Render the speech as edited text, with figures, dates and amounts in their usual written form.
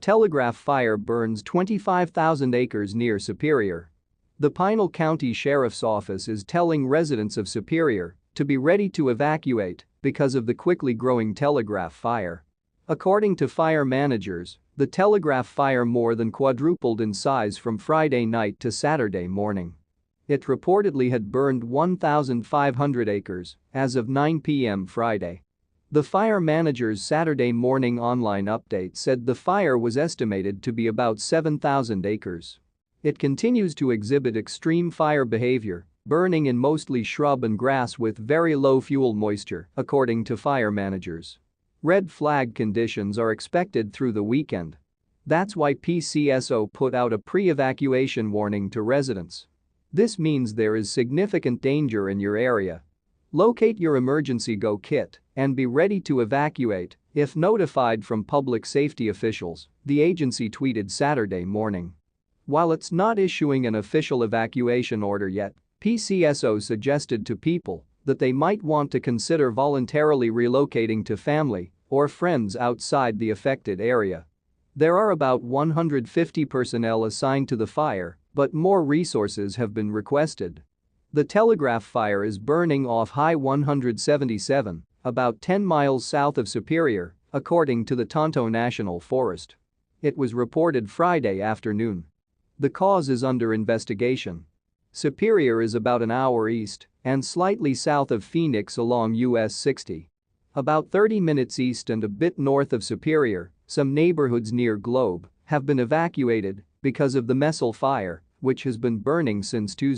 Telegraph fire burns 25,000 acres near Superior. The Pinal County Sheriff's Office is telling residents of Superior to be ready to evacuate because of the quickly growing telegraph fire. According to fire managers, the telegraph fire more than quadrupled in size from Friday night to Saturday morning. It reportedly had burned 1,500 acres as of 9 p.m. Friday. The fire manager's Saturday morning online update said the fire was estimated to be about 7,000 acres. It continues to exhibit extreme fire behavior, burning in mostly shrub and grass with very low fuel moisture, according to fire managers. Red flag conditions are expected through the weekend. That's why PCSO put out a pre-evacuation warning to residents. This means there is significant danger in your area. Locate your emergency go kit and be ready to evacuate if notified from public safety officials, the agency tweeted Saturday morning. While it's not issuing an official evacuation order yet, PCSO suggested to people that they might want to consider voluntarily relocating to family or friends outside the affected area. There are about 150 personnel assigned to the fire, but more resources have been requested. The telegraph fire is burning off High 177, about 10 miles south of Superior, according to the Tonto National Forest. It was reported Friday afternoon. The cause is under investigation. Superior is about an hour east and slightly south of Phoenix along US 60. About 30 minutes east and a bit north of Superior, some neighborhoods near Globe have been evacuated because of the missile fire, which has been burning since Tuesday.